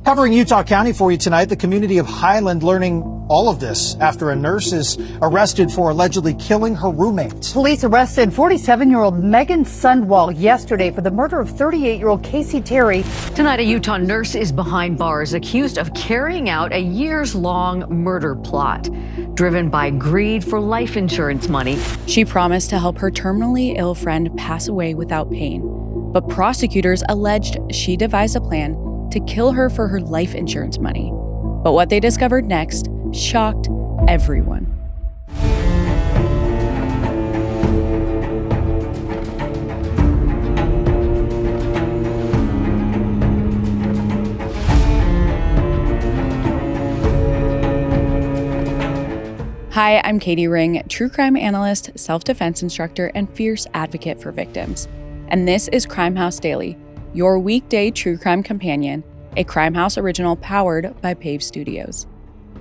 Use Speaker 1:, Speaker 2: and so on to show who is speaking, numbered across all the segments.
Speaker 1: Covering Utah County for you tonight, the community of Highland learning all of this after a nurse is arrested for allegedly killing her roommate.
Speaker 2: Police arrested 47-year-old Meggan Sundwall yesterday for the murder of 38-year-old Kacee Terry.
Speaker 3: Tonight, a Utah nurse is behind bars accused of carrying out a years-long murder plot driven by greed for life insurance money.
Speaker 4: She promised to help her terminally ill friend pass away without pain, but prosecutors alleged she devised a plan to kill her for her life insurance money. But what they discovered next shocked everyone. Hi, I'm Katie Ring, true crime analyst, self-defense instructor, and fierce advocate for victims. And this is Crime House Daily, your weekday true crime companion, a Crime House original powered by Pave Studios.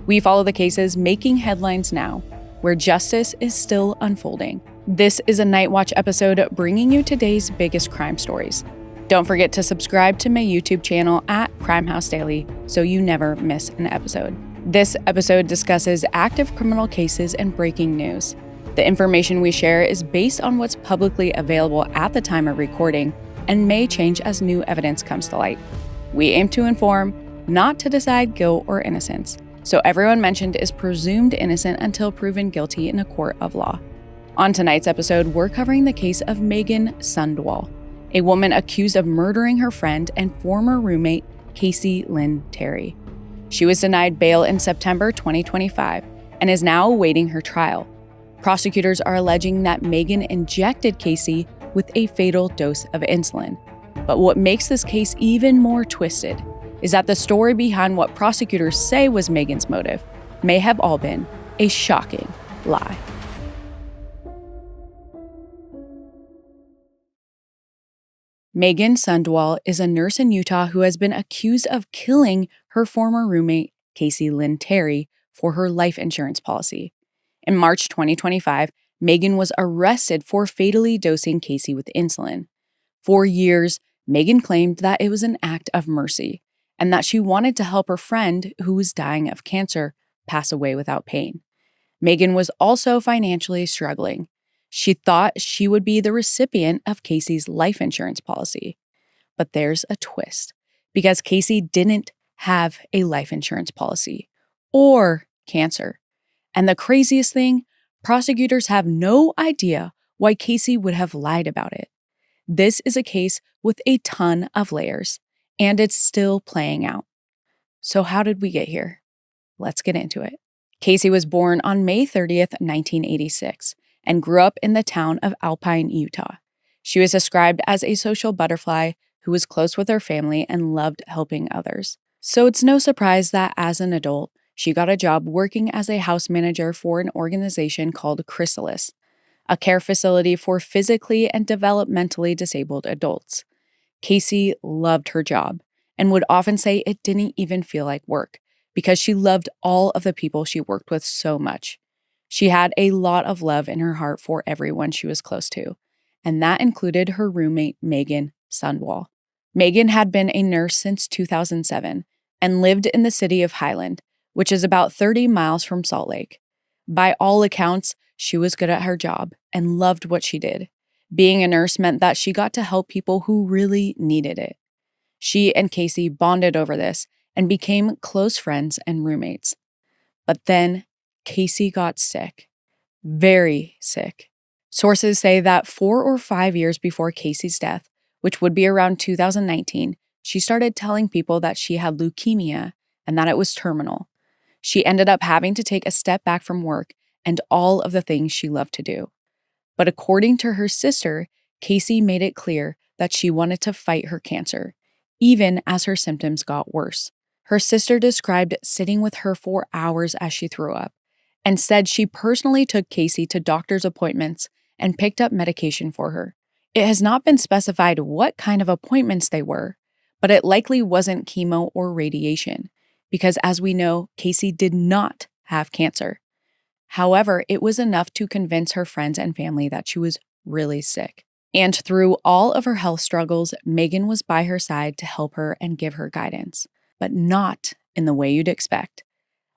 Speaker 4: We follow the cases making headlines now, where justice is still unfolding. This is a Night Watch episode bringing you today's biggest crime stories. Don't forget to subscribe to my YouTube channel at Crime House Daily so you never miss an episode. This episode discusses active criminal cases and breaking news. The information we share is based on what's publicly available at the time of recording and may change as new evidence comes to light. We aim to inform, not to decide guilt or innocence, so everyone mentioned is presumed innocent until proven guilty in a court of law. On tonight's episode, we're covering the case of Meggan Sundwall, a woman accused of murdering her friend and former roommate, Kacee Lyn Terry. She was denied bail in September 2025 and is now awaiting her trial. Prosecutors are alleging that Meggan injected Kacee with a fatal dose of insulin. But what makes this case even more twisted is that the story behind what prosecutors say was Meggan's motive may have all been a shocking lie. Meggan Sundwall is a nurse in Utah who has been accused of killing her former roommate, Kacee Lyn Terry, for her life insurance policy. In March 2025, Meggan was arrested for fatally dosing Kacee with insulin. For years, Meggan claimed that it was an act of mercy and that she wanted to help her friend who was dying of cancer pass away without pain. Meggan was also financially struggling. She thought she would be the recipient of Kacee's life insurance policy. But there's a twist, because Kacee didn't have a life insurance policy or cancer. And the craziest thing, prosecutors have no idea why Kacee would have lied about it. This is a case with a ton of layers, and it's still playing out. So how did we get here? Let's get into it. Kacee was born on May 30th, 1986, and grew up in the town of Alpine, Utah. She was described as a social butterfly who was close with her family and loved helping others. So it's no surprise that as an adult, she got a job working as a house manager for an organization called Chrysalis, a care facility for physically and developmentally disabled adults. Kacee loved her job and would often say it didn't even feel like work because she loved all of the people she worked with so much. She had a lot of love in her heart for everyone she was close to, and that included her roommate, Meggan Sundwall. Meggan had been a nurse since 2007 and lived in the city of Highland, which is about 30 miles from Salt Lake. By all accounts, she was good at her job and loved what she did. Being a nurse meant that she got to help people who really needed it. She and Kacee bonded over this and became close friends and roommates. But then Kacee got sick. Very sick. Sources say that 4 or 5 years before Kacee's death, which would be around 2019, she started telling people that she had leukemia and that it was terminal. She ended up having to take a step back from work and all of the things she loved to do. But according to her sister, Kacee made it clear that she wanted to fight her cancer, even as her symptoms got worse. Her sister described sitting with her for hours as she threw up, and said she personally took Kacee to doctor's appointments and picked up medication for her. It has not been specified what kind of appointments they were, but it likely wasn't chemo or radiation, because as we know, Kacee did not have cancer. However, it was enough to convince her friends and family that she was really sick. And through all of her health struggles, Meggan was by her side to help her and give her guidance. but not in the way you'd expect.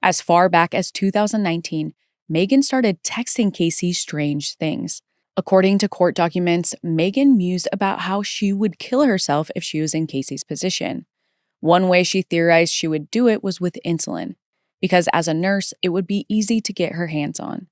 Speaker 4: As far back as 2019, Meggan started texting Kacee strange things. According to court documents, Meggan mused about how she would kill herself if she was in Kacee's position. One way she theorized she would do it was with insulin, because as a nurse, it would be easy to get her hands on.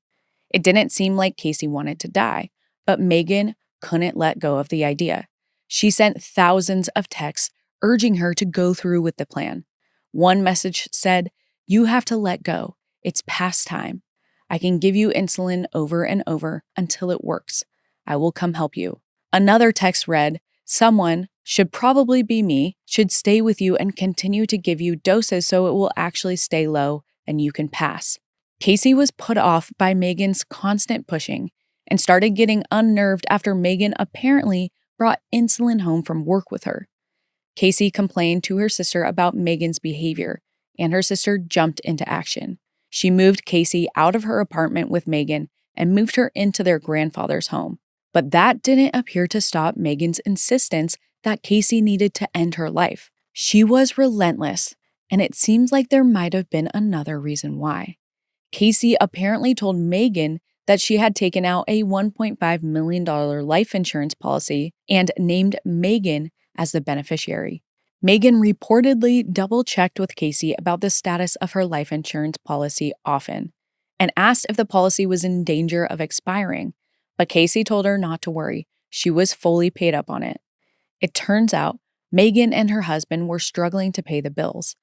Speaker 4: It didn't seem like Kacee wanted to die, but Meggan couldn't let go of the idea. She sent thousands of texts urging her to go through with the plan. One message said, "You have to let go. It's past time. I can give you insulin over and over until it works. I will come help you." Another text read, "Someone, should probably be me, should stay with you and continue to give you doses so it will actually stay low and you can pass." Kacee was put off by Meggan's constant pushing and started getting unnerved after Meggan apparently brought insulin home from work with her. Kacee complained to her sister about Meggan's behavior, and her sister jumped into action. She moved Kacee out of her apartment with Meggan and moved her into their grandfather's home. But that didn't appear to stop Meggan's insistence that Kacee needed to end her life. She was relentless, and it seems like there might have been another reason why. Kacee apparently told Meggan that she had taken out a $1.5 million life insurance policy and named Meggan as the beneficiary. Meggan reportedly double-checked with Kacee about the status of her life insurance policy often and asked if the policy was in danger of expiring, but Kacee told her not to worry. She was fully paid up on it. It turns out Meggan and her husband were struggling to pay the bills.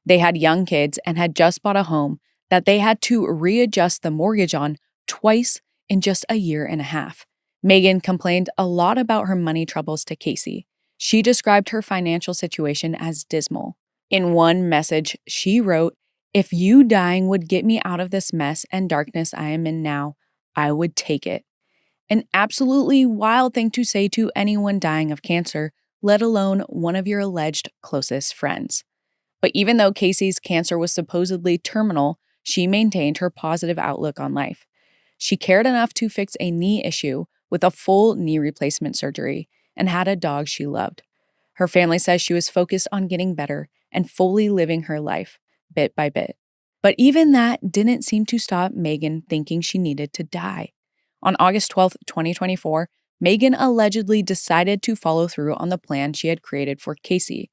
Speaker 4: They had young kids and had just bought a home that they had to readjust the mortgage on twice in just a year and a half. Meggan complained a lot about her money troubles to Kacee. She described her financial situation as dismal. In one message, she wrote, "If you dying would get me out of this mess and darkness I am in now, I would take it." An absolutely wild thing to say to anyone dying of cancer, let alone one of your alleged closest friends. But even though Kacee's cancer was supposedly terminal, she maintained her positive outlook on life. She cared enough to fix a knee issue with a full knee replacement surgery and had a dog she loved. Her family says she was focused on getting better and fully living her life, bit by bit. But even that didn't seem to stop Meggan thinking she needed to die. On August 12, 2024, Meggan allegedly decided to follow through on the plan she had created for Kacee.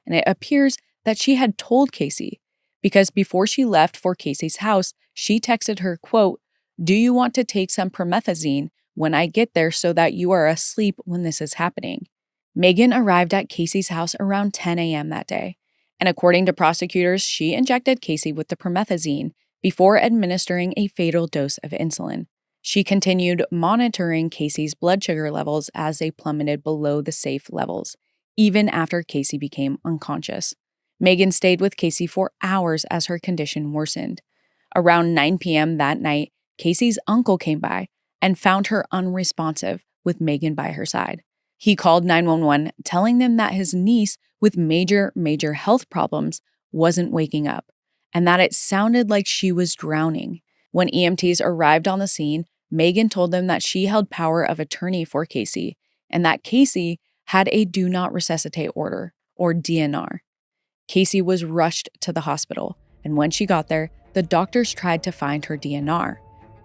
Speaker 4: And it appears that she had told Kacee, because before she left for Kacee's house, she texted her, quote, "Do you want to take some promethazine when I get there so that you are asleep when this is happening?" Meggan arrived at Kacee's house around 10 a.m. that day, and according to prosecutors, she injected Kacee with the promethazine before administering a fatal dose of insulin. She continued monitoring Kacee's blood sugar levels as they plummeted below the safe levels, even after Kacee became unconscious. Meggan stayed with Kacee for hours as her condition worsened. Around 9 p.m. that night, Kacee's uncle came by and found her unresponsive with Meggan by her side. He called 911, telling them that his niece with major health problems wasn't waking up and that it sounded like she was drowning. When EMTs arrived on the scene, Meggan told them that she held power of attorney for Kacee and that Kacee had a do not resuscitate order, or DNR. Kacee was rushed to the hospital, and when she got there, the doctors tried to find her DNR,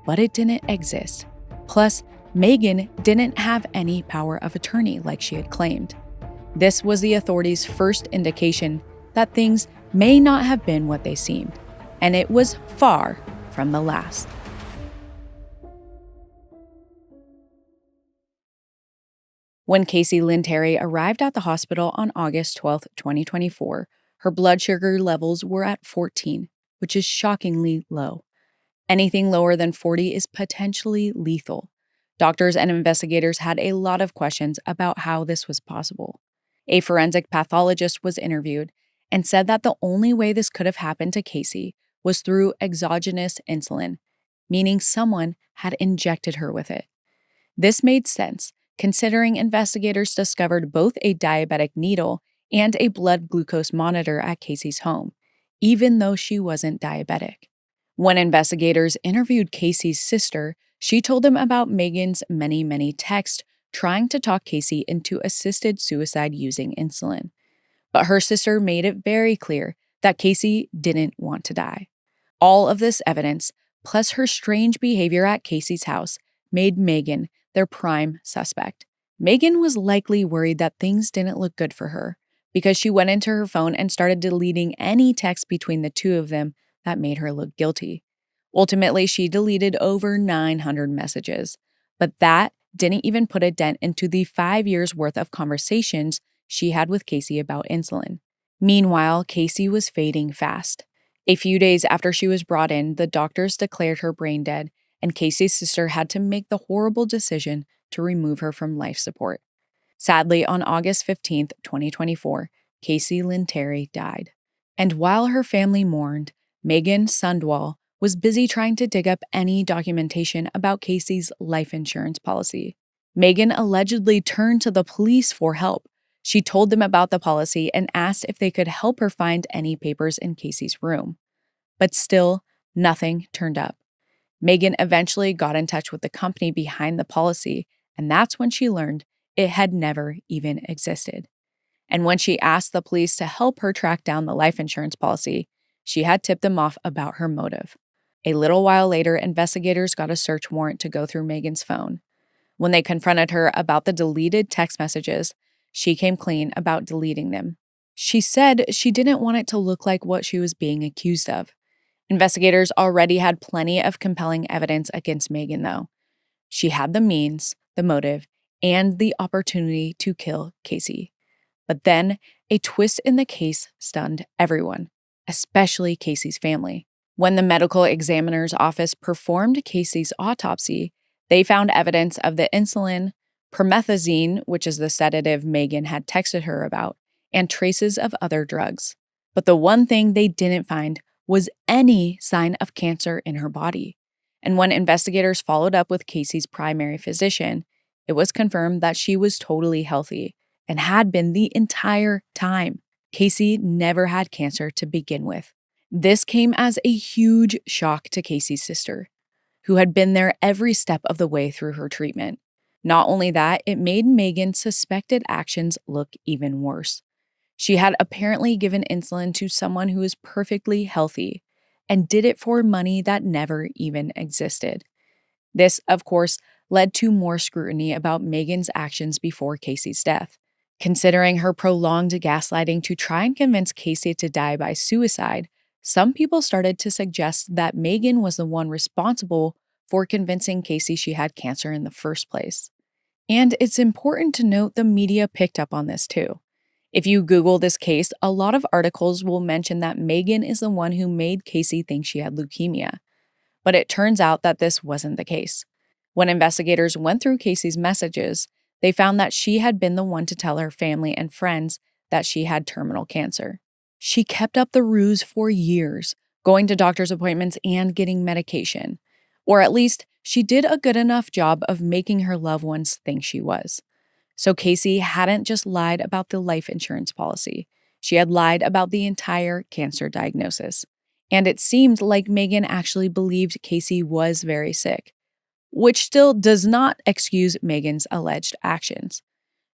Speaker 4: but it didn't exist. Plus, Meggan didn't have any power of attorney like she had claimed. This was the authorities' first indication that things may not have been what they seemed, and it was far from the last. When Kacee Lyn Terry arrived at the hospital on August 12, 2024, her blood sugar levels were at 14, which is shockingly low. Anything lower than 40 is potentially lethal. Doctors and investigators had a lot of questions about how this was possible. A forensic pathologist was interviewed and said that the only way this could have happened to Kacee was through exogenous insulin, meaning someone had injected her with it. This made sense, considering investigators discovered both a diabetic needle and a blood glucose monitor at Kacee's home, even though she wasn't diabetic. When investigators interviewed Kacee's sister, she told them about Meggan's many texts trying to talk Kacee into assisted suicide using insulin. But her sister made it very clear that Kacee didn't want to die. All of this evidence, plus her strange behavior at Casee's house, made Meggan their prime suspect. Meggan was likely worried that things didn't look good for her because she went into her phone and started deleting any text between the two of them that made her look guilty. Ultimately, she deleted over 900 messages, but that didn't even put a dent into the 5 years' worth of conversations she had with Kacee about insulin. Meanwhile, Kacee was fading fast. A few days after she was brought in, the doctors declared her brain dead, and Kacee's sister had to make the horrible decision to remove her from life support. Sadly, on August 15th, 2024, Kacee Lyn Terry died. And while her family mourned, Meggan Sundwall was busy trying to dig up any documentation about Kacee's life insurance policy. Meggan allegedly turned to the police for help. She told them about the policy and asked if they could help her find any papers in Kacee's room. But still, nothing turned up. Meggan eventually got in touch with the company behind the policy, and that's when she learned it had never even existed. And when she asked the police to help her track down the life insurance policy, she had tipped them off about her motive. A little while later, investigators got a search warrant to go through Meggan's phone. When they confronted her about the deleted text messages, she came clean about deleting them. She said she didn't want it to look like what she was being accused of. Investigators already had plenty of compelling evidence against Meggan, though. She had the means, the motive, and the opportunity to kill Kacee. But then, a twist in the case stunned everyone, especially Kacee's family. When the medical examiner's office performed Kacee's autopsy, they found evidence of the insulin, promethazine, which is the sedative Meggan had texted her about, and traces of other drugs. But the one thing they didn't find was any sign of cancer in her body. And when investigators followed up with Kacee's primary physician, it was confirmed that she was totally healthy and had been the entire time. Kacee never had cancer to begin with. This came as a huge shock to Kacee's sister, who had been there every step of the way through her treatment. Not only that, it made Meggan's suspected actions look even worse. She had apparently given insulin to someone who was perfectly healthy and did it for money that never even existed. This, of course, led to more scrutiny about Meggan's actions before Kacee's death. Considering her prolonged gaslighting to try and convince Kacee to die by suicide, some people started to suggest that Meggan was the one responsible for convincing Kacee she had cancer in the first place. And it's important to note the media picked up on this too. If you Google this case, a lot of articles will mention that Meggan is the one who made Kacee think she had leukemia. But it turns out that this wasn't the case. When investigators went through Kacee's messages, they found that she had been the one to tell her family and friends that she had terminal cancer. She kept up the ruse for years, going to doctor's appointments and getting medication. Or at least, she did a good enough job of making her loved ones think she was. So Kacee hadn't just lied about the life insurance policy. She had lied about the entire cancer diagnosis. And it seemed like Meggan actually believed Kacee was very sick, which still does not excuse Meggan's alleged actions.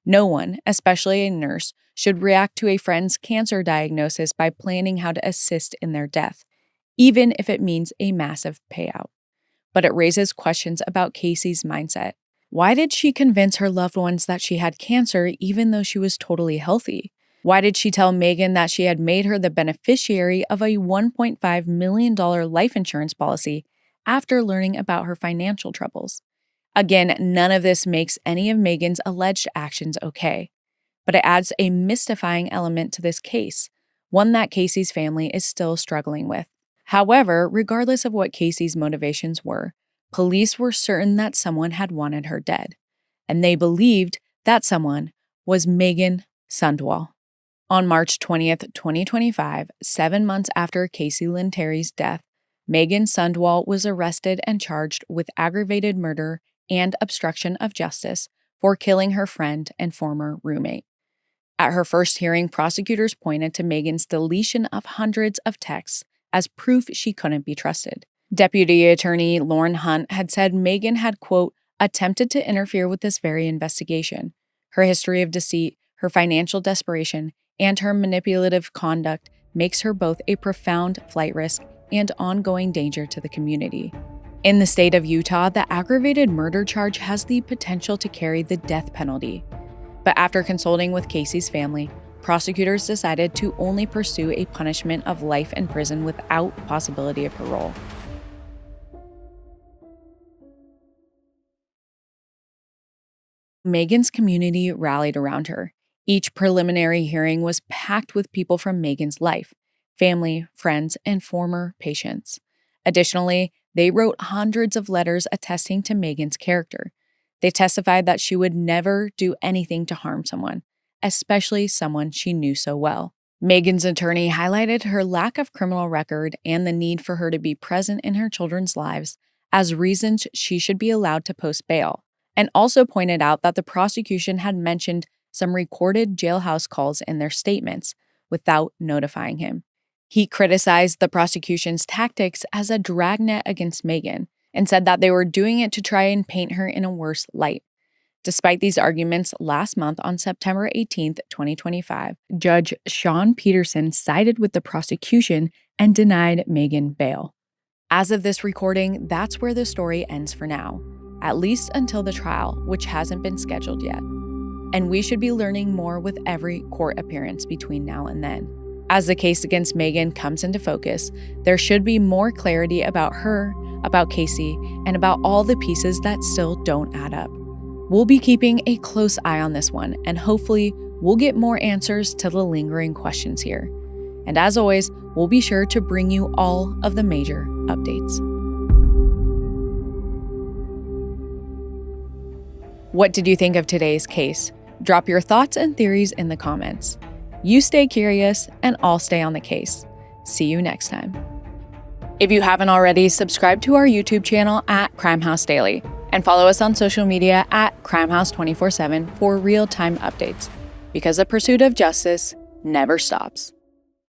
Speaker 4: No one, especially a nurse, should react to a friend's cancer diagnosis by planning how to assist in their death, even if it means a massive payout. But it raises questions about Kacee's mindset. Why did she convince her loved ones that she had cancer even though she was totally healthy? Why did she tell Meggan that she had made her the beneficiary of a $1.5 million life insurance policy after learning about her financial troubles? Again, none of this makes any of Meggan's alleged actions okay, but it adds a mystifying element to this case, one that Kacee's family is still struggling with. However, regardless of what Kacee's motivations were, police were certain that someone had wanted her dead, and they believed that someone was Meggan Sundwall. On March 20th, 2025, 7 months after Kacee Lyn Terry's death, Meggan Sundwall was arrested and charged with aggravated murder and obstruction of justice for killing her friend and former roommate. At her first hearing, prosecutors pointed to Meggan's deletion of hundreds of texts as proof she couldn't be trusted. Deputy Attorney Lauren Hunt had said Meggan had, quote, attempted to interfere with this very investigation. Her history of deceit, her financial desperation, and her manipulative conduct makes her both a profound flight risk and ongoing danger to the community. In the state of Utah, the aggravated murder charge has the potential to carry the death penalty. But after consulting with Kacee's family, prosecutors decided to only pursue a punishment of life in prison without possibility of parole. Meggan's community rallied around her. Each preliminary hearing was packed with people from Meggan's life, family, friends, and former patients. Additionally, they wrote hundreds of letters attesting to Meggan's character. They testified that she would never do anything to harm someone, especially someone she knew so well. Meggan's attorney highlighted her lack of criminal record and the need for her to be present in her children's lives as reasons she should be allowed to post bail, and also pointed out that the prosecution had mentioned some recorded jailhouse calls in their statements without notifying him. He criticized the prosecution's tactics as a dragnet against Meggan and said that they were doing it to try and paint her in a worse light. Despite these arguments, last month on September 18, 2025, Judge Sean Peterson sided with the prosecution and denied Meggan bail. As of this recording, that's where the story ends for now, at least until the trial, which hasn't been scheduled yet. And we should be learning more with every court appearance between now and then. As the case against Meggan comes into focus, there should be more clarity about her, about Kacee, and about all the pieces that still don't add up. We'll be keeping a close eye on this one, and hopefully we'll get more answers to the lingering questions here. And as always, we'll be sure to bring you all of the major updates. What did you think of today's case? Drop your thoughts and theories in the comments. You stay curious, and I'll stay on the case. See you next time. If you haven't already, subscribe to our YouTube channel at Crime House Daily and follow us on social media at CrimeHouse247 for real-time updates, because the pursuit of justice never stops.